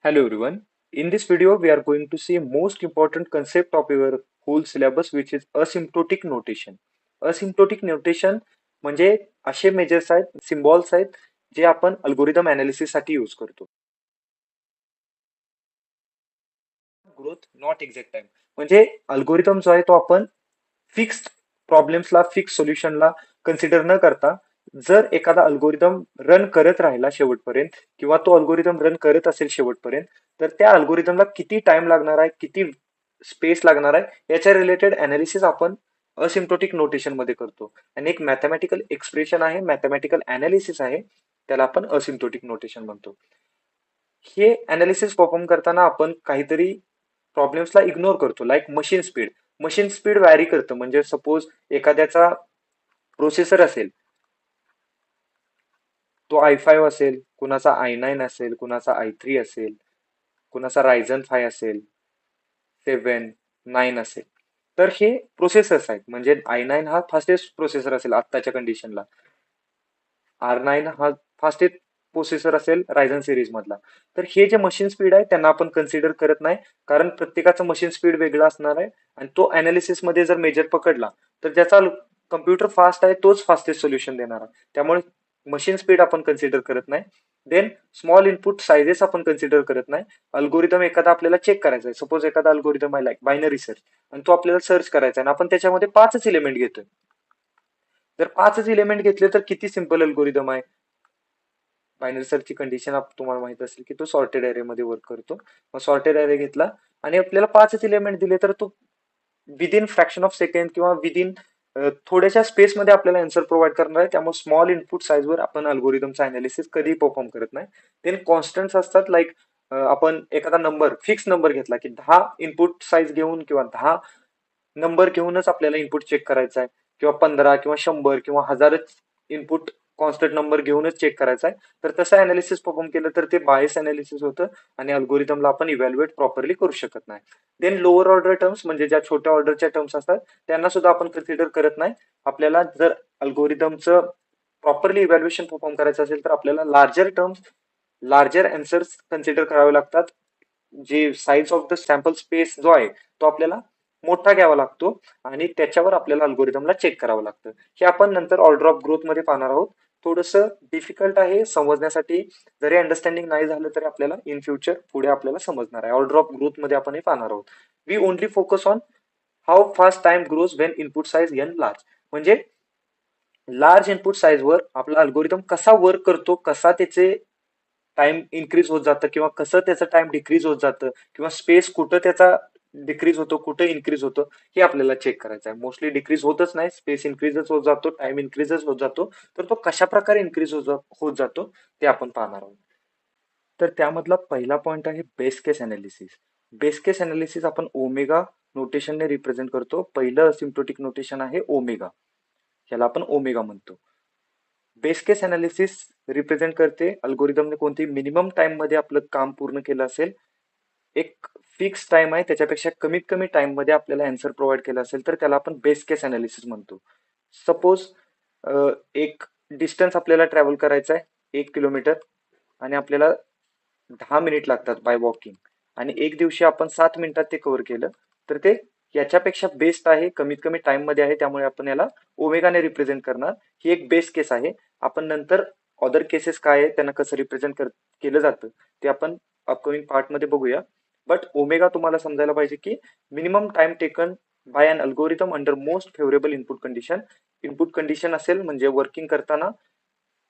Hello everyone. In this video, we are going to see most important concept of your whole syllabus, which is asymptotic notation. Asymptotic notation म्हणजे असे measures आहेत, symbols आहेत, जे आपण algorithm analysis साठी use करतो. Growth not exact time म्हणजे algorithm जो आहे तो आपण फिक्स्ड प्रॉब्लेम्सला फिक्स सोल्युशनला कन्सिडर न करता जर एखादा अल्गोरिदम रन करत राहिला शेवटपर्यंत किंवा तो अल्गोरिदम रन करत असेल शेवटपर्यंत तर त्या अल्गोरिदमला किती टाइम लागणार आहे किती स्पेस लागणार आहे याच्या रिलेटेड अनालिसिस आपण असिम्प्टोटिक नोटेशन मध्ये करतो आणि एक मॅथमॅटिकल एक्सप्रेशन आहे मॅथमॅटिकल अनालिसिस आहे त्याला आपण असिम्प्टोटिक नोटेशन म्हणतो. हे अनालिसिस परफॉर्म करताना आपण काहीतरी प्रॉब्लेम्सला इग्नोर करतो लाईक मशीन स्पीड व्हॅरी करतं म्हणजे सपोज एखाद्याचा प्रोसेसर असेल तो i5 असेल कुणाचा i9 असेल कुणाचा i3 असेल कुणाचा रायझन 5 असेल 7 9 असेल तर हे प्रोसेसर्स आहेत म्हणजे i9 हा फास्टेस्ट प्रोसेसर असेल आत्ताच्या कंडिशनला R9 हा फास्टेस्ट प्रोसेसर असेल रायझन सिरीज मधला. तर हे जे मशीन स्पीड आहे त्यांना आपण कन्सिडर करत नाही कारण प्रत्येकाचं मशीन स्पीड वेगळा असणार आहे आणि तो अनालिसिस मध्ये जर मेजर पकडला तर ज्याचा कम्प्युटर फास्ट आहे तोच फास्टेस्ट सोल्युशन देणार आहे त्यामुळे मशीन स्पीड आपण कन्सिडर करत नाही. देन स्मॉल इनपुट सायझेस आपण कन्सिडर करत नाही. अल्गोरिदम एखादा आपल्याला चेक करायचा आहे सपोज एखादा अल्गोरिदम आहे लाईक बायनरी सर्च आणि तो आपल्याला सर्च करायचा आहे आणि आपण त्याच्यामध्ये 5च इलिमेंट घेतोय. जर 5च इलिमेंट घेतले तर किती सिंपल अल्गोरिदम आहे. बायनरी सर्चची कंडिशन तुम्हाला माहित असेल की तो सॉर्टेड अरे मध्ये वर्क करतो. मग सॉर्टेड अरे घेतला आणि आपल्याला 5च इलिमेंट दिले तर तो विदिन फ्रॅक्शन ऑफ सेकंड किंवा विदिन थोड्याशा स्पेसमध्ये आपल्याला आन्सर प्रोव्हाइड करणार आहे त्यामुळे स्मॉल इनपुट साईजवर आपण अल्गोरिदमचा अनालिसिस कधी परफॉर्म करत नाही. देन कॉन्स्टंट्स असतात लाईक आपण एखादा नंबर फिक्स नंबर घेतला की 10 इनपुट साईज घेऊन किंवा 10 नंबर घेऊनच आपल्याला इनपुट चेक करायचा आहे किंवा 15 किंवा 100 किंवा 1000च इनपुट कॉन्स्टंट नंबर घेऊनच चेक करायचा आहे तर तसं अनालिसिस परफॉर्म केलं तर ते बायस अनालिसिस होतं आणि अल्गोरिदमला आपण इव्हॅल्युएट प्रॉपरली करू शकत नाही. देन लोअर ऑर्डर टर्म्स म्हणजे ज्या छोट्या ऑर्डरच्या टर्म्स असतात त्यांना सुद्धा आपण कन्सिडर करत नाही. आपल्याला जर अल्गोरिदमचं प्रॉपरली इव्हॅल्युएशन परफॉर्म करायचं असेल तर आपल्याला larger terms larger answers consider करावे लागतात. जे size of the sample space जो आहे तो आपल्याला मोठा घ्यावा लागतो आणि त्याच्यावर आपल्याला अल्गोरिदमला चेक करावं लागतं. हे आपण नंतर ऑर्डर ऑफ ग्रोथ मध्ये पाहणार आहोत. थोडंसं डिफिकल्ट आहे समजण्यासाठी जरी अंडरस्टँडिंग नाही झालं तरी आपल्याला इन फ्युचर पुढे आपल्याला समजणार आहे. ऑर्डर ऑफ ग्रोथ मध्ये आपण हे पाहणार आहोत. We only focus on how fast time grows when input size n large म्हणजे लार्ज इनपुट साईजवर आपला अल्गोरिदम कसा वर्क करतो कसा त्याचे टाइम इन्क्रीज होत जातं किंवा कसं त्याचं टाइम डिक्रीज होत जातं किंवा स्पेस कुठं त्याचा डिक्रीज होतो कुठं इन्क्रीज होतो हे आपल्याला चेक करायचं आहे. मोस्टली डिक्रीज होतच नाही स्पेस इन्क्रीजच होत जातो टाइम इन्क्रीजच होत जातो तर तो कशा प्रकारे इन्क्रीज होत जातो ते आपण पाहणार आहोत. तर त्यामधला पहिला पॉइंट आहे base case analysis. Base case analysis आपण ओमेगा नोटेशनने रिप्रेझेंट करतो. पहिलं असिम्प्टोटिक नोटेशन आहे ओमेगा, याला आपण ओमेगा म्हणतो. बेस केस अनालिसिस रिप्रेझेंट करते अल्गोरिदमने कोणती मिनिमम टाइम मध्ये आपलं काम पूर्ण केलं असेल, एक फिक्स टाइम आहे त्याच्यापेक्षा कमीत कमी टाइम मध्ये आपल्याला आन्सर प्रोव्हाइड केला असेल तर त्याला आपण बेस केस अनालिसिस म्हणतो. सपोज एक डिस्टन्स आपल्याला ट्रॅव्हल करायचा आहे 1 किलोमीटर आणि आपल्याला 10 मिनिट लागतात बाय वॉकिंग आणि एक दिवशी आपण 7 मिनिटात ते कव्हर केलं तर ते याच्यापेक्षा बेस्ट आहे कमीत कमी टाइम मध्ये आहे त्यामुळे आपण याला ओमेगाने रिप्रेझेंट करणार. ही एक बेस्ट केस आहे. आपण नंतर अदर केसेस काय आहे त्यांना कसं रिप्रेझेंट केलं जातं ते आपण अपकमिंग पार्ट मध्ये बघूया. बट ओमेगा तुम्हाला समजायला पाहिजे की minimum time taken by an algorithm under most favourable input condition. Input condition असेल म्हणजे वर्किंग करताना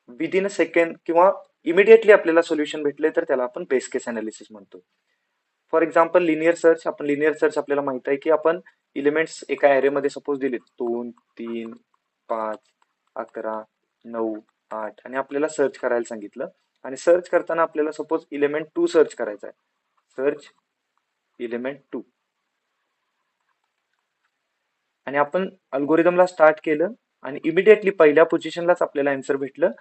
विदिन अ सेकंड किंवा इमिडिएटली आपल्याला सोल्युशन भेटले तर त्याला आपण बेस केस अनालिसिस म्हणतो. For example linear search. आपण लिनियर सर्च आपल्याला माहित आहे की आपण इलिमेंट्स एका ऍरे मध्ये सपोज दिले 2 3 5 11 9 8 आणि आपल्याला सर्च करायला सांगितलं आणि सर्च करताना आपल्याला सपोज इलिमेंट 2 सर्च करायचा आहे. सर्च इलिमेंट 2 आणि आपण अल्गोरिदमला स्टार्ट केलं आणि इमिडिएटली पहिल्या पोझिशनलाच आपल्याला आन्सर भेटलं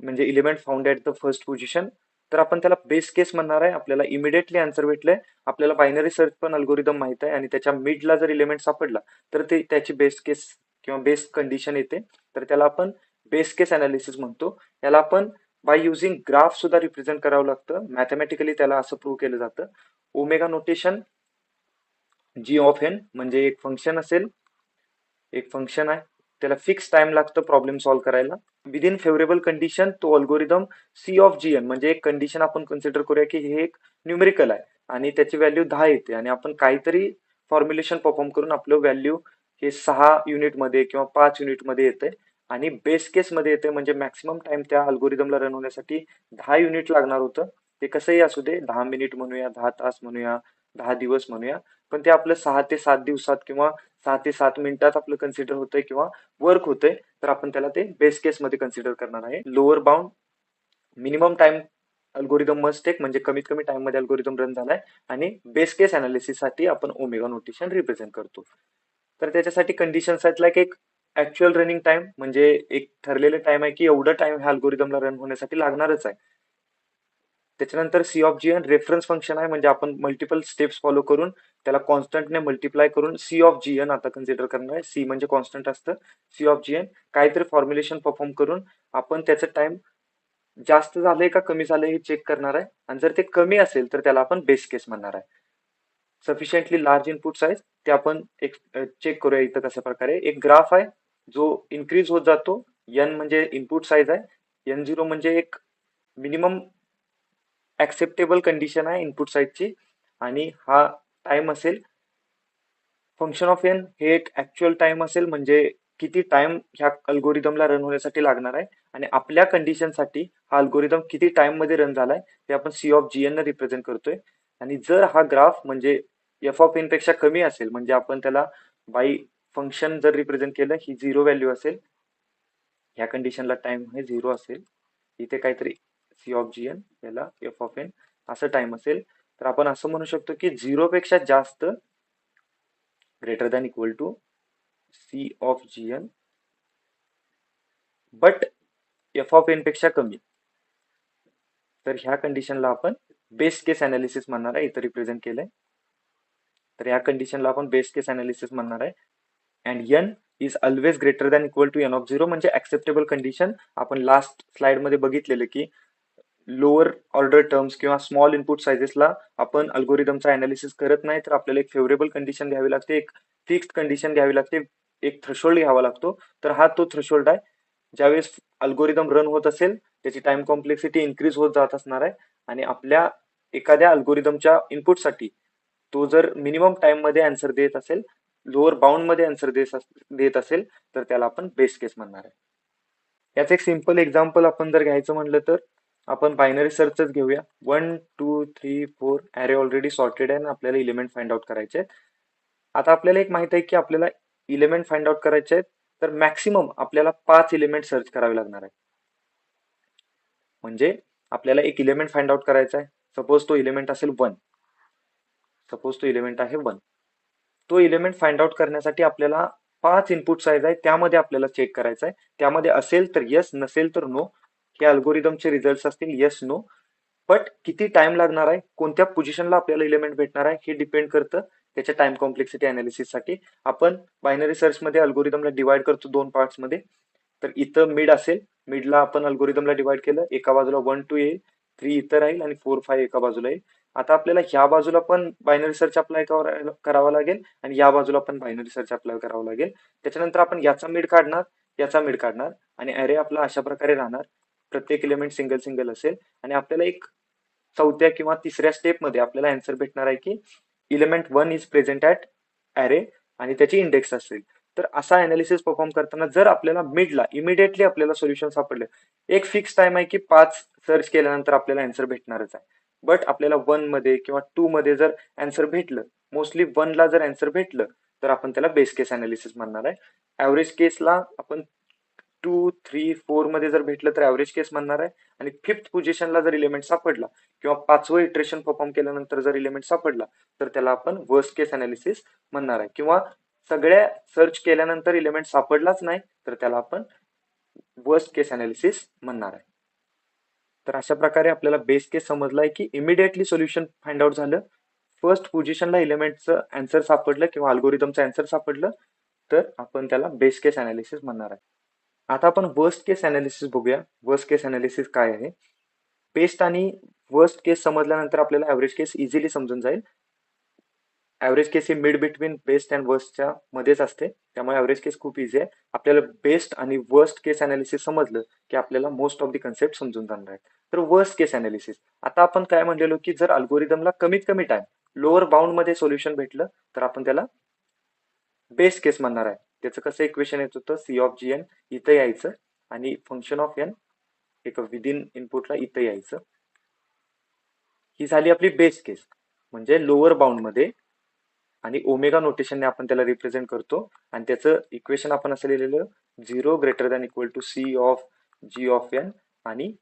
म्हणजे element found at the first position तर आपण त्याला बेस केस म्हणणार आहे. आपल्याला इमिडिएटली आन्सर भेटलंय. आपल्याला बायनरी सर्च पण अल्गोरिदम माहित आहे आणि त्याच्या मिडला जर इलिमेंट सापडला तर ते त्याची बेस केस किंवा बेस कंडिशन येते तर त्याला आपण बेस केस अनालिसिस म्हणतो. याला आपण बाय युझिंग ग्राफ सुद्धा रिप्रेझेंट करावं लागतं. मॅथमॅटिकली त्याला असं प्रूव्ह केलं जातं. Omega notation G of N म्हणजे एक फंक्शन आहे, त्याला फिक्स टाइम लागतं प्रॉब्लेम सॉल्व्ह करायला. विदिन फेवरेबल कंडिशन तो algorithm C of G N म्हणजे एक कंडिशन आपण कन्सिडर करूया की हे एक न्यूमेरिकल आहे आणि त्याची व्हॅल्यू 10 येते आणि आपण काहीतरी फॉर्म्युलेशन परफॉर्म करून आपलं व्हॅल्यू हे 6 युनिटमध्ये किंवा 5 युनिटमध्ये येते आणि बेस केस मध्ये येते म्हणजे मॅक्सिमम टाइम त्या अल्गोरिदमला रन होण्यासाठी 10 युनिट लागणार होतं. ते कसंही असू दे, 10 मिनिट म्हणूया, 10 तास म्हणूया, 10 दिवस म्हणूया, पण ते आपलं 6 ते 7 दिवसात किंवा 6 ते 7 मिनिटात आपलं कन्सिडर होतंय किंवा वर्क होतंय, तर आपण त्याला ते बेस केस मध्ये कन्सिडर करणार आहे. Lower bound minimum time algorithm must take म्हणजे कमीत कमी टाइम मध्ये अल्गोरिदम रन झालाय आणि बेस केस अनालिसिस साठी आपण ओमेगा नोटेशन रिप्रेझेंट करतो. तर त्याच्यासाठी कंडिशन्स आहेत लाईक एक ऍक्च्युअल रनिंग टाइम म्हणजे एक ठरलेलं टाइम आहे की एवढं टाइम ह्या अल्गोरिदमला रन होण्यासाठी लागणारच आहे. त्याच्यानंतर C of G N reference function आहे म्हणजे आपण मल्टिपल स्टेप्स फॉलो करून त्याला कॉन्स्टंटने मल्टिप्लाय करून सी ऑफ जी एन आता कन्सिडर करणार आहे. सी म्हणजे कॉन्स्टंट असतं, सी ऑफ जी एन काहीतरी फॉर्म्युलेशन परफॉर्म करून आपण त्याचं टाइम जास्त झालंय का कमी झालंय हे चेक करणार आहे आणि जर ते कमी असेल तर त्याला आपण बेस केस म्हणणार आहे. सफिशियंटली लार्ज इनपुट साईज ते आपण एक चेक करूया इथं कशा प्रकारे. एक ग्राफ आहे जो इन्क्रीज होत जातो. एन म्हणजे इनपुट साईज आहे, एन झिरो म्हणजे एक मिनिमम ऍक्सेप्टेबल कंडिशन आहे इनपुट साईडची आणि हा टाइम असेल फंक्शन ऑफ एन हे एक ऍक्च्युअल टाइम असेल म्हणजे किती टाइम ह्या अल्गोरिदमला रन होण्यासाठी लागणार आहे आणि आपल्या कंडिशनसाठी हा अल्गोरिदम किती टाइम मध्ये रन झालाय ते आपण सी ऑफ जी एन ने रिप्रेझेंट करतोय. आणि जर हा ग्राफ म्हणजे एफ ऑफ एन पेक्षा कमी असेल म्हणजे आपण त्याला बाय फंक्शन जर रिप्रेझेंट केलं ही झिरो व्हॅल्यू असेल, ह्या कंडिशनला टाइम हे झिरो असेल, इथे काहीतरी सी ऑफ जी एन याला एफ ऑफ एन असं टाइम असेल तर आपण असं म्हणू शकतो की झिरो पेक्षा जास्त greater than equal to C of G N but F of N पेक्षा कमी. तर ह्या कंडिशनला आपण बेस केस अनालिसिस म्हणणार आहे, इथं रिप्रेझेंट केलंय. तर ह्या कंडिशनला आपण बेस केस अनालिसिस म्हणणार आहे. And N is always greater than equal to N of zero म्हणजे ऍक्सेप्टेबल कंडिशन. आपण लास्ट स्लाइड मध्ये बघितलेलं की लोअर ऑर्डर टर्म्स किंवा स्मॉल इनपुट सायझेसला आपण अल्गोरिदमचा अनालिसिस करत नाही तर आपल्याला एक फेवरेबल कंडिशन घ्यावी लागते, एक फिक्स्ड कंडिशन घ्यावी लागते, एक थ्रेशोल्ड घ्यावा लागतो. तर हा तो थ्रेशोल्ड आहे. ज्यावेळेस अल्गोरिदम रन होत असेल त्याची टाइम कॉम्प्लेक्सिटी इन्क्रीज होत जात असणार आहे आणि आपल्या एखाद्या अल्गोरिदमच्या इनपुटसाठी तो जर मिनिमम टाइम मध्ये आन्सर देत असेल, लोअर बाउंड मध्ये आन्सर देत असेल तर त्याला आपण बेस केस म्हणणार आहे. याचं एक सिम्पल एक्झाम्पल आपण जर घ्यायचं म्हटलं तर आपण बायनरी सर्चच घेऊया. 1 2 3 4 ॲरे ऑलरेडी सॉर्टेड आहे आणि आपल्याला इलिमेंट फाइंड आउट करायचे आहेत. आता आपल्याला एक माहित आहे की आपल्याला इलिमेंट फाइंड आउट करायचे आहेत तर मॅक्सिमम आपल्याला 5 इलिमेंट सर्च करावे लागणार आहे. म्हणजे आपल्याला एक इलिमेंट फाइंड आउट करायचा आहे. सपोज तो इलिमेंट असेल 1, सपोज तो इलिमेंट आहे 1. तो इलिमेंट फाइंड आउट करण्यासाठी आपल्याला 5 इनपुट साईज आहे त्यामध्ये आपल्याला चेक करायचं आहे. त्यामध्ये असेल तर येस, नसेल तर नो. हे अल्गोरिदमचे रिझल्ट असतील येस नो. बट किती टाइम लागणार आहे, कोणत्या पोझिशनला आपल्याला इलिमेंट भेटणार आहे हे डिपेंड करतं त्याच्या टाइम कॉम्प्लेक्सिटी अनालिसिससाठी. आपण बायनरी सर्च मध्ये अल्गोरिदमला डिवाइड करतो 2 पार्ट्स मध्ये. तर इथं मिड असेल, मिडला आपण अल्गोरिदमला डिवाइड केलं, एका बाजूला 1 2 येईल, 3 इथं राहील आणि 4 5 एका बाजूला येईल. आता आपल्याला ह्या बाजूला पण बायनरी सर्च अप्लाय करावा लागेल आणि या बाजूला पण बायनरी सर्च अप्लाय करावा लागेल. त्याच्यानंतर आपण याचा मिड काढणार, याचा मिड काढणार आणि अरे आपला अशा प्रकारे राहणार. प्रत्येक एलिमेंट सिंगल सिंगल असेल आणि आपल्याला एक चौथ्या किंवा तिसऱ्या स्टेप मध्ये आपल्याला आन्सर भेटणार आहे key element 1 is present at अरे आणि त्याची इंडेक्स असेल. तर असा अनालिसिस परफॉर्म करताना जर आपल्याला मिडला इमिडिएटली आपल्याला सोल्युशन सापडलं, एक फिक्स टाइम आहे की 5 सर्च केल्यानंतर आपल्याला आन्सर भेटणारच आहे. बट आपल्याला 1 मध्ये किंवा 2 मध्ये जर आन्सर भेटलं, मोस्टली 1 ला जर आन्सर भेटलं तर आपण त्याला बेस केस अनालिसिस म्हणणार आहे. ऍव्हरेज केसला आपण 2 3 4 मध्ये जर भेटलं तर ऍव्हरेज केस म्हणणार आहे आणि फिफ्थ पोझिशनला जर इलिमेंट सापडला किंवा 5वं इटरेशन परफॉर्म केल्यानंतर जर इलिमेंट सापडला तर त्याला आपण वर्स्ट केस अनालिसिस म्हणणार आहे. किंवा सगळ्या सर्च केल्यानंतर इलिमेंट सापडलाच नाही तर त्याला आपण वर्स्ट केस अनालिसिस म्हणणार आहे. तर अशा प्रकारे आपल्याला बेस केस समजलाय की इमिडिएटली सोल्युशन फाइंड आउट झालं, फर्स्ट पोझिशनला इलिमेंटचं आन्सर सापडलं किंवा अल्गोरिदमचं आन्सर सापडलं तर आपण त्याला बेस केस अनालिसिस म्हणणार आहे. आता आपण वर्स्ट केस अनालिसिस बघूया. वर्स्ट केस अनालिसिस काय आहे. बेस्ट आणि वर्स्ट केस समजल्यानंतर आपल्याला ऍव्हरेज केस इझिली समजून जाईल. ऍव्हरेज केस ही मिड बिटवीन बेस्ट अँड वर्स्टच्या मध्येच असते, त्यामुळे ऍव्हरेज केस खूप इझी आहे. आपल्याला बेस्ट आणि वर्स्ट केस अनालिसिस समजलं की आपल्याला मोस्ट ऑफ द कन्सेप्ट समजून जाणार आहेत. तर वर्स्ट केस अनालिसिस, आता आपण काय म्हणलेलो की जर अल्गोरिदमला कमीत कमी टाइम लोअर बाउंड मध्ये सोल्युशन भेटलं तर आपण त्याला बेस्ट केस म्हणणार आहे. त्याचं कसं इक्वेशन येत होतं, सी ऑफ जी एन इथं यायचं आणि फंक्शन ऑफ एन एक विदिन इनपुटला इथं यायचं. ही झाली आपली बेस्ट केस, म्हणजे लोअर बाउंड मध्ये आणि ओमेगा नोटेशनने आपण त्याला रिप्रेझेंट करतो आणि त्याचं इक्वेशन आपण असं लिहिलेलं 0 greater than equal to C of G of N आणि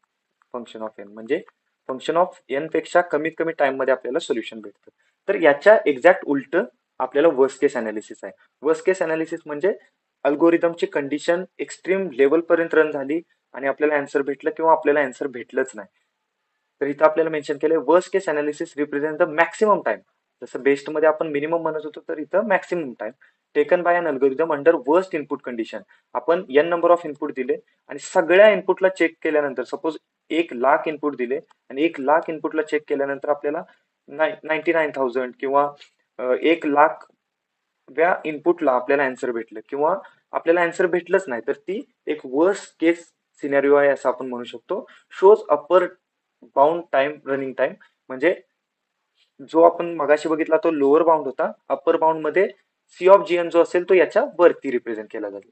फंक्शन ऑफ एन, म्हणजे फंक्शन ऑफ एन पेक्षा कमीत कमी टाइम मध्ये आपल्याला सोल्युशन भेटतं. तर याच्या एक्झॅक्ट उलट आपल्याला वर्स्ट केस अनालिसिस आहे. वर्स्ट केस अनालिसिस म्हणजे अल्गोरिदमची कंडिशन एक्स्ट्रीम लेवल पर्यंत रन झाली आणि आपल्याला आन्सर भेटलं किंवा आपल्याला आन्सर भेटलंच नाही. तर इथं आपल्याला मेन्शन केलंय worst case analysis represent the maximum time. जसं बेस्ट मध्ये आपण मिनिमम म्हणत होतो, तर इथं maximum time taken by an algorithm under worst input condition. आपण एन नंबर ऑफ इनपुट दिले आणि सगळ्या इनपुटला चेक केल्यानंतर, सपोज 1,00,000 इनपुट दिले आणि 1,00,000 इनपुटला चेक केल्यानंतर आपल्याला 99,000 किंवा 1,00,000 व्या इनपुटला आपल्याला आन्सर भेटलं किंवा आपल्याला आन्सर भेटलंच नाही, तर ती एक वर्स्ट केस सिनेरिओ आहे असं आपण म्हणू शकतो. Shows upper bound time running time, म्हणजे जो आपण मगाशी बघितला तो लोअर बाउंड होता, अप्पर बाउंड मध्ये सी ऑफ जीएन जो असेल तो याच्या वरती रिप्रेझेंट केला जातो,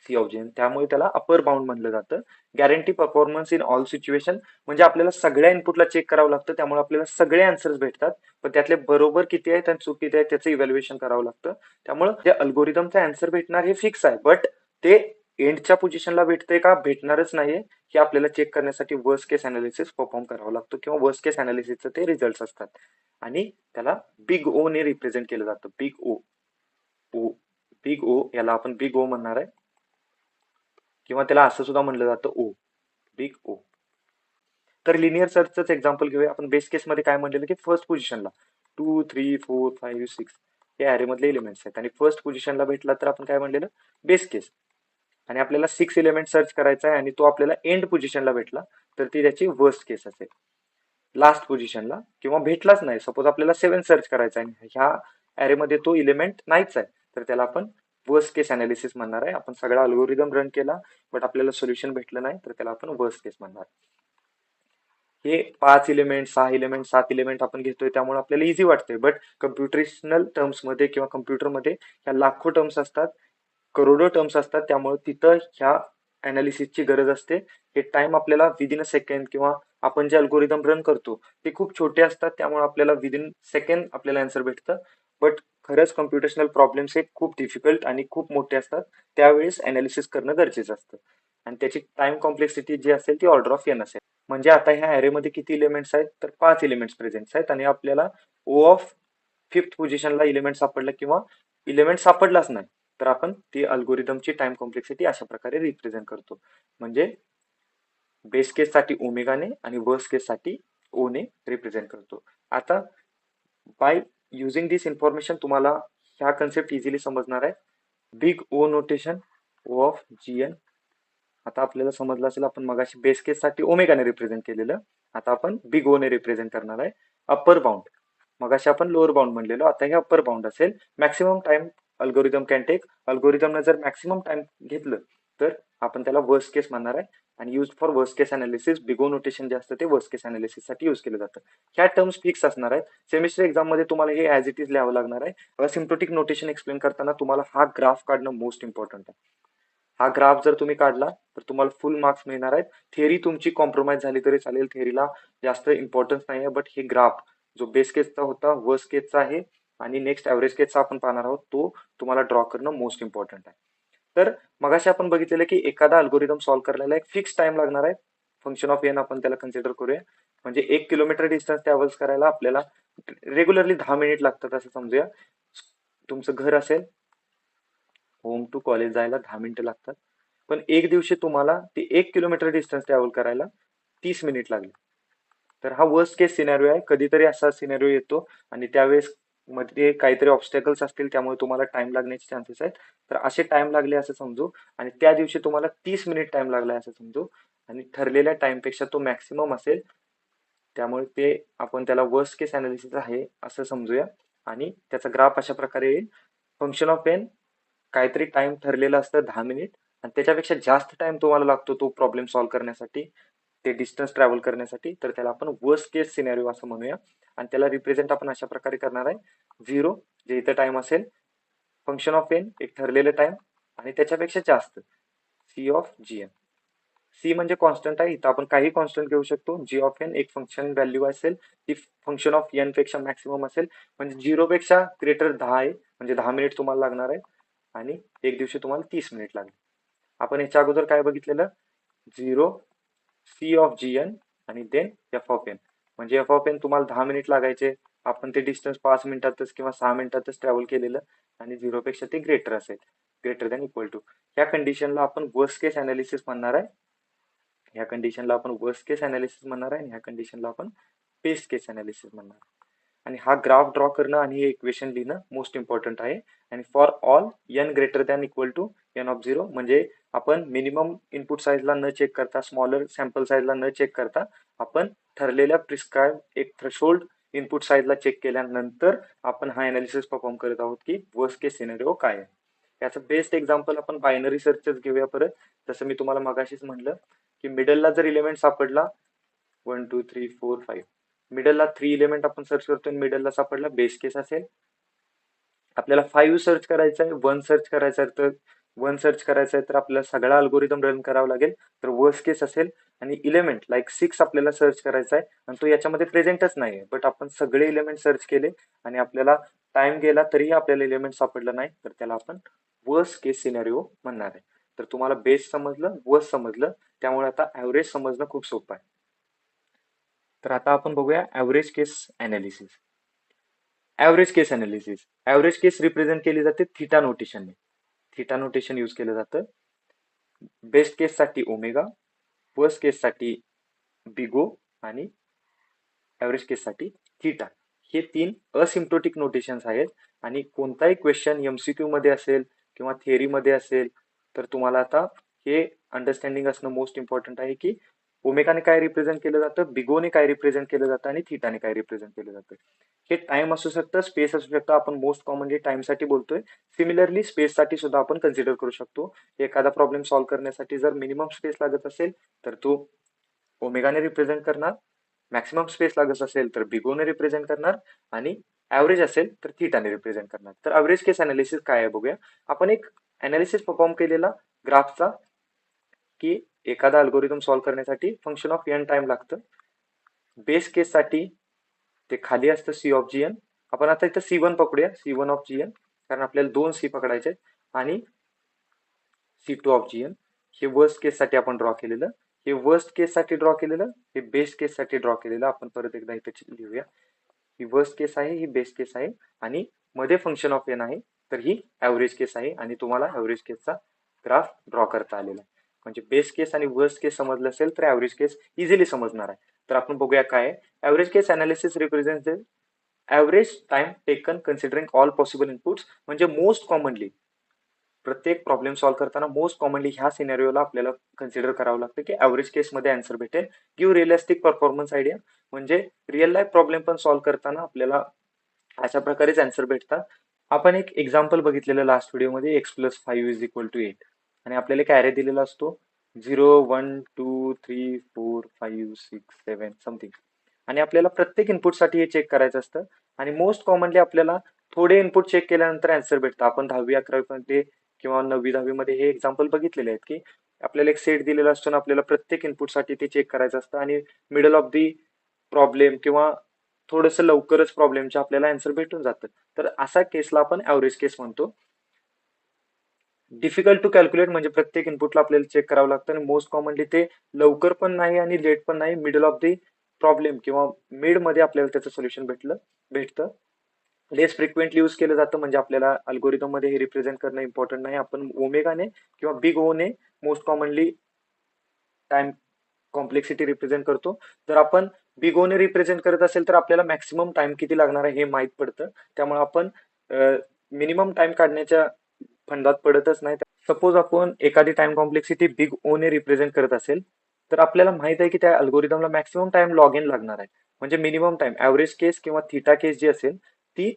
सी ऑफ जीएन, त्यामुळे त्याला अपर बाउंड म्हणलं जातं. Guarantee performance in all situation, म्हणजे आपल्याला सगळ्या इनपुटला चेक करावं लागतं, त्यामुळे आपल्याला सगळे आन्सर्स भेटतात, पण त्यातले बरोबर किती आहेत आणि चूक किती आहे त्याचं इव्हॅल्युएशन करावं लागतं. त्यामुळे जे अल्गोरिदमचा आन्सर भेटणार हे फिक्स आहे, बट ते एंडच्या पोझिशनला भेटतंय का भेटणारच नाहीये हे आपल्याला चेक करण्यासाठी वर्स्ट केस अनालिसिस परफॉर्म करावं लागतं किंवा वर्स्ट केस अनालिसिसचे ते रिझल्ट असतात आणि त्याला बिग ओ ने रिप्रेझेंट केलं जातं. बिग ओ, ओ बिग ओ, याला आपण बिग ओ म्हणणार आहे किंवा त्याला असं सुद्धा म्हणलं जातं ओ, बिग ओ. तर लिनियर सर्चच एक्झाम्पल घेऊया आपण. बेस्ट केस मध्ये काय म्हणलेलं की फर्स्ट पोझिशनला 2, 3, 4, 5, 6 हे ऍरे मधले एलिमेंट्स आहेत आणि फर्स्ट पोझिशनला भेटला तर आपण काय म्हणलेलं, बेस्ट केस. आणि आपल्याला 6 एलिमेंट सर्च करायचा आहे आणि तो आपल्याला एंड पोझिशनला भेटला तर ती त्याची वर्स्ट केस असेल. लास्ट पोझिशनला किंवा भेटलाच नाही, सपोज आपल्याला 7 सर्च करायचा आहे, ह्या ऍरे मध्ये तो एलिमेंट नाहीच आहे, तर त्याला आपण वर्स्ट केस अनालिसिस म्हणणार आहे. आपण सगळा अल्गोरिदम रन केला बट आपल्याला सोल्युशन भेटलं नाही, तर त्याला आपण वर्स्ट केस म्हणणार. हे 5 इलिमेंट, 6 इलिमेंट, 7 इलिमेंट आपण घेतोय त्यामुळे आपल्याला इझी वाटतंय, बट कम्प्युटेशनल टर्म्स मध्ये किंवा कम्प्युटरमध्ये ह्या लाखो टर्म्स असतात, करोडो टर्म्स असतात, त्यामुळे तिथं ह्या अनालिसिसची गरज असते. हे टाइम आपल्याला विदिन अ सेकंड किंवा आपण जे अल्गोरिदम रन करतो ते खूप छोटे असतात, त्यामुळे आपल्याला विदिन सेकंड आपल्याला आन्सर भेटतं. बट खरंच कम्प्युटेशनल प्रॉब्लेम्स हे खूप डिफिकल्ट आणि खूप मोठे असतात, त्यावेळेस अनालिसिस करणं गरजेचं असतं आणि त्याची टाइम कॉम्प्लेक्सिटी जी असेल ती ऑर्डर ऑफ एन असेल. म्हणजे आता ह्या ऍरे मध्ये किती एलिमेंट्स आहेत, तर 5 एलिमेंट्स प्रेझेंट आहेत आणि आपल्याला ओ ऑफ फिफ्थ पोझिशनला इलिमेंट सापडला किंवा इलिमेंट सापडलाच नाही, तर आपण ती अल्गोरिदमची टाइम कॉम्प्लेक्सिटी अशा प्रकारे रिप्रेझेंट करतो. म्हणजे बेस्ट केस साठी ओमेगाने आणि वर्स्ट केस साठी ओ ने रिप्रेझेंट करतो. आता बाय युझिंग दिस इन्फॉर्मेशन तुम्हाला ह्या कन्सेप्ट इझिली समजणार आहे. Big O notation, O of G N. आता आपल्याला समजलं असेल, आपण मगाशी बेस केस साठी ओमेगाने रिप्रेझेंट केलेलं, आता आपण बिग ओ ने रिप्रेझेंट करणार आहे. अप्पर बाउंड, मगाशी आपण लोअर बाउंड म्हणलेलो, आता हे अप्पर बाउंड असेल. Maximum time algorithm can take, अल्गोरिदमने जर मॅक्सिमम टाइम घेतलं तर आपण त्याला वर्स्ट केस म्हणणार आहे आणि use for worst case analysis big O notation जे असतं ते वर्स्ट केस अनालिसिस साठी यूज केलं जातं. ह्या टर्म्स फिक्स असणार आहेत. सेमिस्टर एक्झाम मध्ये तुम्हाला हे ऍज इट इज लिहावं लागणार आहे. सिम्प्टोटिक नोटेशन एक्सप्लेन करताना तुम्हाला हा ग्राफ काढणं मोस्ट इम्पॉर्टंट आहे. हा ग्राफ जर तुम्ही काढला तर तुम्हाला फुल मार्क्स मिळणार आहेत. थेअरी तुमची कॉम्प्रोमाइज झाली तरी चालेल, थेअरीला जास्त इम्पॉर्टन्स नाही आहे, बट हे ग्राफ जो बेस केसचा होता, वर्स्ट केसचा आहे आणि नेक्स्ट ऍव्हरेज केसचा आपण पाहणार आहोत, तो तुम्हाला ड्रॉ करणं मोस्ट इम्पॉर्टंट आहे. तर मगाशी आपण बघितलेलं की एखादा अल्गोरिदम सॉल्व्ह करायला एक फिक्स टाइम लागणार आहे. फंक्शन ऑफ एन आपण त्याला कन्सिडर करूया, म्हणजे 1 किलोमीटर डिस्टन्स ट्रॅव्हल्स करायला आपल्याला रेग्युलरली 10 मिनिट लागतात असं समजूया. तुमचं घर असेल, होम टू कॉलेज जायला 10 मिनिटं लागतात, पण एक दिवशी तुम्हाला ते 1 किलोमीटर डिस्टन्स ट्रॅव्हल करायला 30 मिनिट लागले. तर हा वर्स्ट केस सिनेरिओ आहे. कधीतरी असा सिनेरिओ येतो आणि त्यावेळेस मध्ये काहीतरी ऑब्स्टॅकल्स असतील त्यामुळे तुम्हाला टाइम लागण्याचे चान्सेस आहेत. तर असे टाइम लागले असं समजू आणि त्या दिवशी तुम्हाला 30 मिनिट टाइम लागलाय असं समजू आणि ठरलेल्या टाइमपेक्षा तो मॅक्सिमम असेल त्यामुळे ते आपण त्याला वर्स्ट केस अनालिसिस आहे असं समजूया आणि त्याचा ग्राफ अशा प्रकारे येईल. फंक्शन ऑफ एन काहीतरी टाइम ठरलेला असतं 10 मिनिट आणि त्याच्यापेक्षा जास्त टाइम तुम्हाला लागतो तो प्रॉब्लेम सॉल्व्ह करण्यासाठी, ते डिस्टन्स ट्रॅव्हल करण्यासाठी, तर त्याला आपण वर्स्ट केस सिनेरिओ असं म्हणूया आणि त्याला रिप्रेझेंट आपण अशा प्रकारे करणार आहे. 0 जे इथं टाइम असेल, फंक्शन ऑफ एन एक ठरलेलं टाइम आणि त्याच्यापेक्षा जास्त C of G N. C म्हणजे कॉन्स्टंट आहे, इथं आपण काही कॉन्स्टंट घेऊ शकतो. जी ऑफ एन एक फंक्शन व्हॅल्यू असेल ती फंक्शन ऑफ एन पेक्षा मॅक्सिमम असेल म्हणजे 0 पेक्षा ग्रेटर 10 आहे म्हणजे 10 मिनिट तुम्हाला लागणार आहे आणि एक दिवशी तुम्हाला 30 मिनिट लागले. आपण याच्या अगोदर काय बघितलेलं, 0 सी ऑफ जी एन आणि देन एफ ऑफ एन. म्हणजे एफ ऑफ एन तुम्हाला 10 मिनिट लागायचे, आपण ते डिस्टन्स 5 मिनिटातच किंवा 6 मिनिटातच ट्रॅव्हल केलेलं आणि 0 पेक्षा ते ग्रेटर असेल, ग्रेटर दॅन इक्वल टू. ह्या कंडिशनला आपण वर्स्ट केस अनालिसिस म्हणणार आहे. ह्या कंडिशनला आपण वर्स्ट केस अनालिसिस म्हणणार आहे आणि ह्या कंडिशनला आपण बेस्ट केस अनालिसिस म्हणणार आहे. आणि हा ग्राफ ड्रॉ करणं आणि हे इक्वेशन लिहिणं मोस्ट इम्पॉर्टंट आहे. आणि for all N greater than equal to N of 0 म्हणजे आपण मिनिमम इनपुट साईजला न चेक करता, स्मॉलर सॅम्पल साईजला न चेक करता आपण ठरलेल्या प्रिस्क्राईब एक थ्रेशोल्ड इनपुट साईजला चेक केल्यानंतर आपण हा अनालिसिस परफॉर्म करत आहोत की वर्स्ट केस सिनेरिओ काय आहे. याचं बेस्ट एक्झाम्पल आपण बायनरी सर्चच घेऊया परत. जसं मी तुम्हाला मगाशीच म्हटलं की मिडलला जर इलेमेंट सापडला 1 2 3 4 5, मिडलला 3 इलेमेंट आपण सर्च करतोय, मिडलला सापडला, बेस्ट केस असेल. आपल्याला 5 सर्च करायचं आहे, 1 सर्च करायचं आहे, तर 1 सर्च करायचं आहे तर आपल्याला सगळा अल्गोरिदम रन करावा लागेल, तर वर्स्ट केस असेल. आणि इलेमेंट लाईक 6 आपल्याला सर्च करायचा आहे आणि तो याच्यामध्ये प्रेझेंटच नाही आहे, बट आपण सगळे इलेमेंट सर्च केले आणि आपल्याला टाइम गेला तरीही आपल्याला इलेमेंट सापडलं नाही, तर त्याला आपण वर्स्ट केस सिनेरिओ म्हणणार आहे. तर तुम्हाला बेस्ट समजलं, वर्स्ट समजलं, त्यामुळे आता ऍव्हरेज समजणं खूप सोपं आहे. तर आता आपण बघूया average case analysis. Average case analysis, average केस रिप्रेझेंट केली जाते थिटा नोटेशनने. थिटा नोटेशन यूज केलं जातं. बेस्ट केस साठी ओमेगा, वर्स्ट केस साठी बिगो आणि ऍव्हरेज केस साठी थिटा. हे 3 असिम्प्टोटिक नोटेशन्स आहेत आणि कोणताही क्वेश्चन एमसीक्यू मध्ये असेल किंवा थिअरी मध्ये असेल तर तुम्हाला आता हे अंडरस्टँडिंग असणं मोस्ट इम्पॉर्टंट आहे की ओमेगाने काय रिप्रेझेंट केलं जातं, बिगोने काय रिप्रेझेंट केलं जातं आणि थिटाने काय रिप्रेझेंट केलं जातं. हे टाइम असू शकतं, स्पेस असू शकतं. आपण मोस्ट कॉमनली टाइम साठी बोलतोय. सिमिलरली स्पेस साठी सुद्धा आपण कन्सिडर करू शकतो. एखादा प्रॉब्लेम सॉल्व्ह करण्यासाठी जर मिनिमम स्पेस लागत असेल तर तो ओमेगाने रिप्रेझेंट करणार, मॅक्सिमम स्पेस लागत असेल तर बिगोने रिप्रेझेंट करणार आणि ऍव्हरेज असेल तर थिटाने रिप्रेझेंट करणार. तर ऍव्हरेज केस अनालिसिस काय आहे बघूया. आपण एक अनालिसिस परफॉर्म केलेला ग्राफचा की एखादा अल्गोरिदम सॉल्व्ह करण्यासाठी फंक्शन ऑफ एन टाइम लागतं. बेस केस साठी ते खाली असतं सी ऑफ जी एन. आपण आता इथं C1 पकडूया, C1 of G N, कारण आपल्याला 2 सी पकडायचे आणि C2 ऑफ जी एन. हे वर्स्ट केस साठी आपण ड्रॉ केलेलं, हे वर्स्ट केस साठी ड्रॉ केलेलं, हे बेस्ट केस साठी ड्रॉ केलेलं. आपण परत एकदा इथे लिहूया. ही वर्स्ट केस आहे, ही बेस्ट केस आहे आणि मध्ये फंक्शन ऑफ एन आहे, तर ही ऍव्हरेज केस आहे आणि तुम्हाला ऍव्हरेज केसचा ग्राफ ड्रॉ करता आलेला आहे. म्हणजे बेस्ट केस आणि वर्स्ट केस समजलं असेल तर ऍव्हरेज केस इझिली समजणार आहे. तर आपण बघूया काय आहे. Average case analysis represent average time taken considering all possible inputs. म्हणजे मोस्ट कॉमनली प्रत्येक प्रॉब्लेम सॉल्व्ह करताना मोस्ट कॉमनली ह्या सिनेरिओला आपल्याला कन्सिडर करावं लागतं की ऍव्हरेज केसमध्ये आन्सर भेटेल. गिव्ह रिअलिस्टिक परफॉर्मन्स आयडिया, म्हणजे रिअल लाईफ प्रॉब्लेम पण सॉल्व्ह करताना आपल्याला अशा प्रकारेच आन्सर भेटतात. आपण एक एक्झाम्पल बघितलेलं लास्ट व्हिडिओमध्ये, x+5=8 आणि आपल्याला एक ॲरे दिलेला असतो 0 1 2 3 4 5 6 7 समथिंग आणि आपल्याला प्रत्येक इनपुटसाठी हे चेक करायचं असतं आणि मोस्ट कॉमनली आपल्याला थोडे इनपुट चेक केल्यानंतर आन्सर भेटतं. आपण 10वी 11वी मध्ये किंवा 9वी 10वी मध्ये हे एक्झाम्पल बघितलेले आहेत की आपल्याला एक सेट दिलेला असतो आणि आपल्याला प्रत्येक इनपुटसाठी ते चेक करायचं असतं आणि मिडल ऑफ दी प्रॉब्लेम किंवा थोडंसं लवकरच प्रॉब्लेमच्या आपल्याला आन्सर भेटून जातं. तर असा केसला आपण ऍव्हरेज केस म्हणतो. डिफिकल्ट टू कॅल्क्युलेट म्हणजे प्रत्येक इनपुटला आपल्याला चेक करावं लागतं आणि मोस्ट कॉमनली ते लवकर पण नाही आणि लेट पण नाही, मिडल ऑफ दी प्रॉब्लेम किंवा मिड मध्ये आपल्याला त्याचं सोल्युशन भेटतं. लेस फ्रिक्वेंटली यूज केलं जातं, म्हणजे आपल्याला अल्गोरिदम मध्ये हे रिप्रेझेंट करणं इम्पॉर्टंट नाही. आपण ओमेगाने किंवा big one most commonly time complexity represent करतो. जर आपण बिग ओने रिप्रेझेंट करत असेल तर आपल्याला मॅक्सिमम टाइम किती लागणार आहे हे माहित पडतं. त्यामुळे आपण मिनिमम टाइम काढण्याच्या फंदात पडतच नाही. सपोज आपण एखादी टाइम कॉम्प्लेक्सिटी बिग ओ ने रिप्रेझेंट करत असेल तर आपल्याला माहित आहे की त्या अल्गोरिदमला मॅक्सिमम टाइम लॉग इन लागणार आहे. म्हणजे मिनिमम टाइम ऍव्हरेज केस किंवा थिटा केस जी असेल ती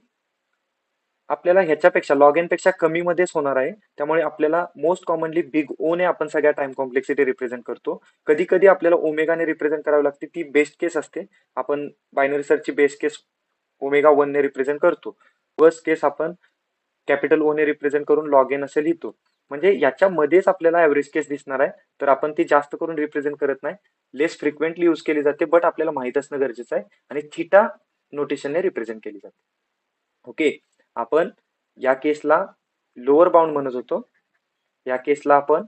आपल्याला ह्याच्यापेक्षा लॉग इन पेक्षा कमी मध्येच होणार आहे. त्यामुळे आपल्याला मोस्ट कॉमनली बिग ओ ने आपण सगळ्या टाइम कॉम्प्लेक्सिटी रिप्रेझेंट करतो. कधी कधी आपल्याला ओमेगाने रिप्रेझेंट करावी लागते, ती बेस्ट केस असते. आपण बायनरी सर्चची बेस्ट केस ओमेगा 1 ने रिप्रेझेंट करतो. वर्स्ट केस आपण कॅपिटल ओ ने रिप्रेझेंट करून लॉग इन असे लिहितो. म्हणजे याच्यामध्येच आपल्याला ऍव्हरेज केस दिसणार आहे. तर आपण ती जास्त करून रिप्रेझेंट करत नाही, लेस फ्रिक्वेंटली यूज केली जाते, बट आपल्याला माहित असणं गरजेचं आहे. आणि थिटा नोटेशनने रिप्रेझेंट केली जाते. ओके, आपण या केसला लोअर बाउंड म्हणत होतो, या केसला आपण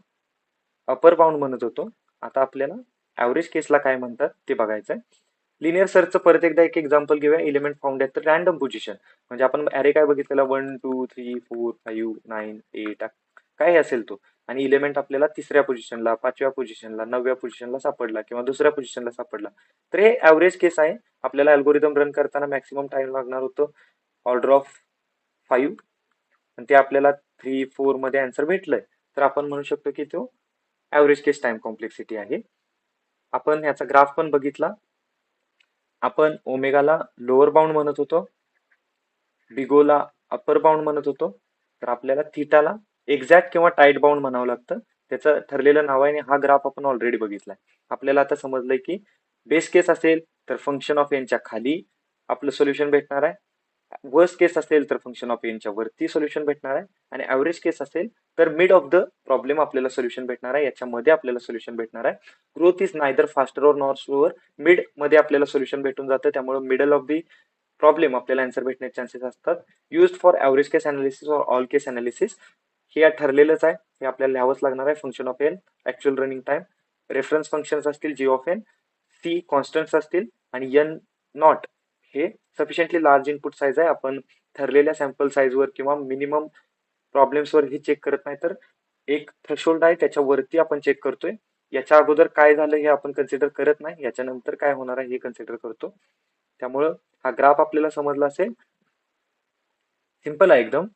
अपर बाउंड म्हणत होतो. आता आपल्याला ऍव्हरेज केसला काय म्हणतात ते बघायचंय. लिनियर सर्चचं परत एकदा एक एक्झाम्पल घेऊया. एलिमेंट फाउंड आहेत तर रॅन्डम पोझिशन, म्हणजे आपण अरे काय बघितलेला 1 2 3 4 5 9 8 काय असेल तो, आणि इलेमेंट आपल्याला तिसऱ्या पोझिशनला, पाचव्या पोझिशनला, 9व्या पोझिशनला सापडला किंवा दुसऱ्या पोझिशनला सापडला. तर हे ऍव्हरेज केस आहे. आपल्याला अल्गोरिदम रन करताना मॅक्सिमम टाइम लागणार होतं ऑर्डर ऑफ 5, आणि ते आपल्याला 3 4 मध्ये आन्सर भेटलंय. तर आपण म्हणू शकतो की तो ऍव्हरेज केस टाइम कॉम्प्लेक्सिटी आहे. आपण याचा ग्राफ पण बघितला. आपण ओमेगाला लोअर बाउंड म्हणत होतो, बिगोला अपर बाउंड म्हणत होतो. तर आपल्याला थिटाला एक्झॅक्ट किंवा टाईट बाउंड म्हणावं लागतं. त्याचं ठरलेलं नाव आहे आणि हा ग्राफ आपण ऑलरेडी बघितलाय. आपल्याला आता समजलंय की बेस केस असेल तर फंक्शन ऑफ एनच्या खाली आपलं सोल्युशन भेटणार आहे. वर्स्ट केस असेल तर फंक्शन ऑफ एनच्या वरती सोल्युशन भेटणार आहे. आणि ऍव्हरेज केस असेल तर मिड ऑफ द प्रॉब्लेम आपल्याला सोल्युशन भेटणार आहे, याच्यामध्ये आपल्याला सोल्युशन भेटणार आहे. Growth is neither faster or nor slower, mid मध्ये आपल्याला सोल्युशन भेटून जातं. त्यामुळे मिडल ऑफ दी प्रॉब्लेम आपल्याला आन्सर भेटण्याचे चान्सेस असतात. Used for average case analysis और ऑल केस अनालिसिस, हे ठरलेलंच आहे, हे आपल्याला लिहावंच लागणार आहे. Function of N, actual running time, reference functions असतील G of N, C constants असतील, आणि एन नॉट हे सफिशियंटली लार्ज इनपुट साईज आहे. आपण ठरलेल्या सॅम्पल साईजवर किंवा मिनिमम प्रॉब्लेम्सवर ही चेक करत नाही, तर एक थ्रेशोल्ड आहे त्याच्यावरती आपण चेक करतोय. याच्या अगोदर काय झालं हे आपण कन्सिडर करत नाही, याच्यानंतर काय होणार आहे हे कन्सिडर करतो. त्यामुळं हा ग्राफ आपल्याला समजला असेल. सिंपल आहे एकदम.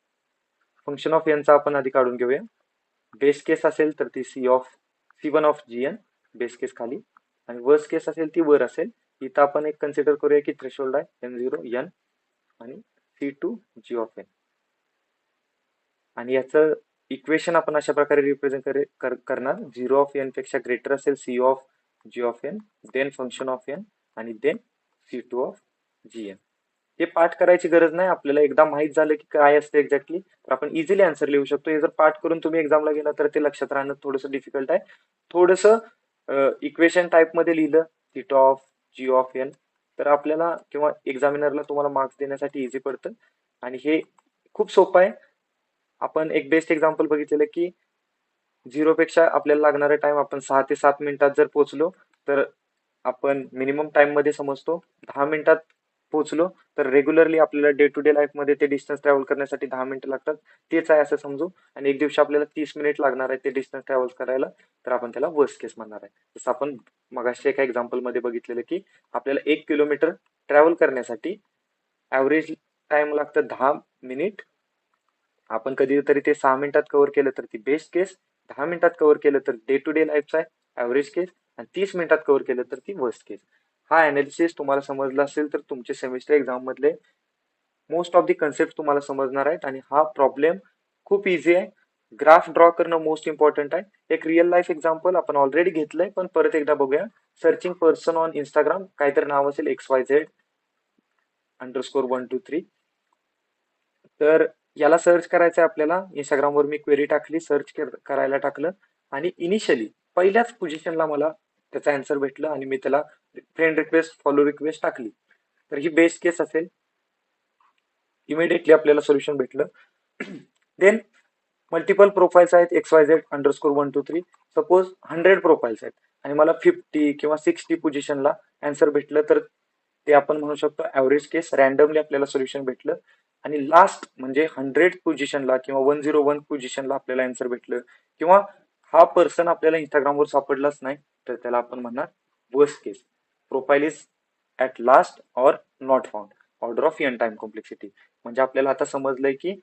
फंक्शन ऑफ एनचा आपण आधी काढून घेऊया. बेस केस असेल तर ती C1 ऑफ GN बेस केस खाली, आणि वर्स्ट केस असेल ती वर असेल. इथं आपण एक कन्सिडर करूया की थ्रेशोल्ड आहे M0 N आणि C2 G ऑफ N, आणि याचं इक्वेशन आपण अशा प्रकारे रिप्रेझेंट करणार. 0 ऑफ एन पेक्षा ग्रेटर असेल C of G of N, then function of N, आणि देन C2 ऑफ GN. हे पाठ करायची गरज नाही, आपल्याला एकदा माहित झालं की काय असतं एक्झॅक्टली तर आपण इझिली आन्सर लिहू शकतो. हे जर पाठ करून तुम्ही एक्झामला गेला तर ते लक्षात राहणं थोडंसं डिफिकल्ट आहे. थोडंसं इक्वेशन टाईप मध्ये लिहिलं theta of G of N तर आपल्याला किंवा एक्झामिनरला तुम्हाला मार्क्स देण्यासाठी इझी पडतं. आणि हे खूप सोपं आहे. आपण एक बेस्ट एक्झाम्पल बघितलेलं की 0 पेक्षा आपल्याला लागणारा टाइम आपण 6 ते 7 मिनिटात जर पोहोचलो तर आपण मिनिमम टाइम मध्ये समजतो. 10 मिनिटात पोहोचलो तर रेग्युलरली आपल्याला डे टू डे लाईफ मध्ये ते डिस्टन्स ट्रॅव्हल करण्यासाठी 10 मिनिटं लागतात, तेच आहे असं समजू. आणि एक दिवशी आपल्याला 30 मिनिट लागणार आहे ते डिस्टन्स ट्रॅव्हल करायला, तर आपण त्याला वर्स्ट केस म्हणणार आहे. जसं आपण मगाशी एका एक्झाम्पल मध्ये बघितलेलं की आपल्याला 1 किलोमीटर ट्रॅव्हल करण्यासाठी ऍव्हरेज टाइम लागतं 10 मिनिट. आपण कधीतरी ते 6 मिनिटात कव्हर केलं तर ती बेस्ट केस, 10 मिनिटात कव्हर केलं तर डे टू डे लाईफचा आहे ऍव्हरेज केस, आणि 30 मिनिटात कव्हर केलं तर ती वर्स्ट केस. हा अनालिसिस तुम्हाला समजला असेल तर तुमचे सेमिस्टर एक्झाम मधले मोस्ट ऑफ दी कन्सेप्ट तुम्हाला समजणार आहेत. आणि हा प्रॉब्लेम खूप इझी आहे. ग्राफ ड्रॉ करणं मोस्ट इम्पॉर्टंट आहे. एक रिअल लाईफ एक्झाम्पल आपण ऑलरेडी घेतलंय पण परत एकदा बघूया. सर्चिंग पर्सन ऑन इंस्टाग्राम, काहीतरी नाव असेल XYZ_123. तर याला सर्च करायचं आहे आपल्याला. इंस्टाग्रामवर मी क्वेरी टाकली, सर्च करायला टाकलं, आणि इनिशियली पहिल्याच पोझिशनला मला त्याचा आन्सर भेटलं, आणि मी त्याला फ्रेंड रिक्वेस्ट, फॉलो रिक्वेस्ट टाकली. तर ही बेस्ट केस असेल. इमिडिएटली आपल्याला सोल्युशन भेटलं. देन मल्टिपल प्रोफाईल्स आहेत XYZ_123. सपोज 100 प्रोफाईल्स आहेत आणि मला 50 किंवा 60 पोझिशनला आन्सर भेटलं, तर ते आपण म्हणू शकतो ऍव्हरेज केस. रॅन्डमली आपल्याला सोल्युशन भेटलं, आणि लास्ट म्हणजे 100 पोझिशनला किंवा 101 पोझिशनला आपल्याला आन्सर भेटलं, किंवा हा पर्सन आपल्याला इंस्टाग्रामवर सापडलाच नाही, तर त्याला आपण म्हणणार worst case. Profile is at last or not found, order of N time complexity. म्हणजे आपल्याला आता समजलंय की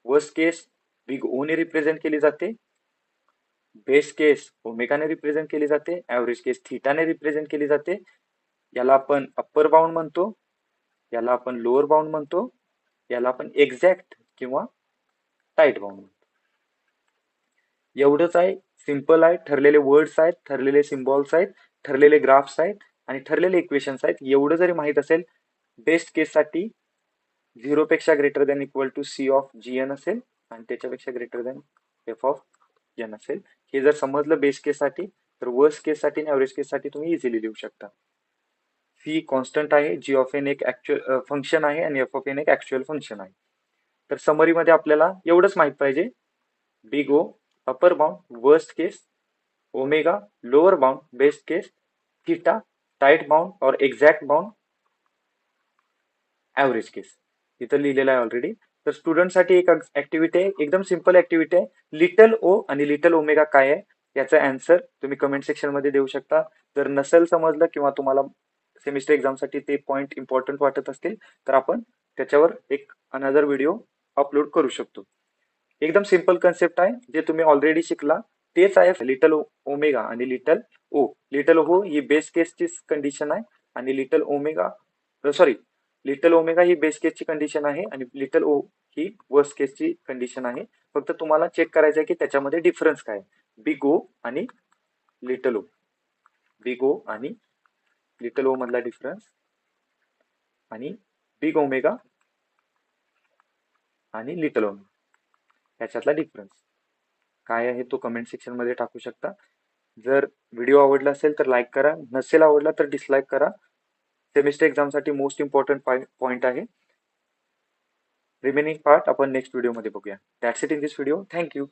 वर्स्ट केस बिग ओ ने रिप्रेझेंट केली जाते, बेस केस ओमेगाने रिप्रेझेंट केली जाते, ॲव्हरेज केस थीटाने रिप्रेझेंट केली जाते. याला आपण अप्पर बाउंड म्हणतो, याला आपण लोअर बाउंड म्हणतो, याला आपण एक्झॅक्ट किंवा टाईट बाउंड म्हणतो. एवढंच आहे, सिम्पल आहे, ठरलेले वर्ड्स आहेत, ठरलेले सिम्बॉल्स आहेत, ठरलेले ग्राफ्स आहेत आणि ठरलेले इक्वेशन्स आहेत. एवढं जरी माहित असेल, बेस्ट केससाठी 0 पेक्षा greater than equal to C of G N असेल आणि त्याच्यापेक्षा greater than F of N असेल. हे जर समजलं बेस केससाठी, तर वर्स्ट केससाठी आणि ॲव्हरेज केससाठी तुम्ही इझिली लिहू शकता. सी कॉन्स्टंट आहे, जी ऑफ एन एक ऍक्च्युअल फंक्शन आहे आणि एफ ऑफ एन एक ऍक्च्युअल फंक्शन आहे. तर समरीमध्ये आपल्याला एवढंच माहित पाहिजे, big O upper bound worst case, omega lower bound best case, theta tight bound और एक्झॅक्ट बाउंड ॲव्हरेज केस. इथं लिहिलेलं आहे ऑलरेडी. तर स्टुडंटसाठी एक ऍक्टिव्हिटी आहे, एकदम सिम्पल ऍक्टिव्हिटी आहे. लिटल ओ आणि लिटल ओमेगा काय आहे याचा अँसर तुम्ही कमेंट सेक्शन मध्ये देऊ शकता. जर नसेल समजलं किंवा तुम्हाला सेमिस्टर एक्झामसाठी ते पॉईंट इम्पॉर्टंट वाटत असतील तर आपण त्याच्यावर एक अनदर व्हिडिओ अपलोड करू शकतो. एकदम सिम्पल कन्सेप्ट आहे, जे तुम्ही ऑलरेडी शिकला तेच आहे. लिटल ओमेगा आणि लिटल ओ. लिटल ओ ही बेस केसची कंडिशन आहे आणि लिटल ओमेगा लिटल ओमेगा ही बेस केसची कंडिशन आहे आणि लिटल ओ ही वर्स्ट केसची कंडिशन आहे. फक्त तुम्हाला चेक करायचं आहे की त्याच्यामध्ये डिफरन्स काय, बिग ओ आणि लिटल ओ. बिग ओ आणि लिटल ओ मधला डिफरन्स आणि बिग ओमेगा आणि लिटल ओमेगा याच्यातला डिफरन्स काय आहे तो कमेंट सेक्शन मध्ये टाकू शकता. जर व्हिडिओ आवडला असेल तर लाईक करा, नसेल आवडला तर डिसलाईक करा. सेमिस्टर एक्झामसाठी मोस्ट इम्पॉर्टंट पॉईंट आहे. रिमेनिंग पार्ट आपण नेक्स्ट व्हिडिओमध्ये बघूया. That's it in this video. Thank you.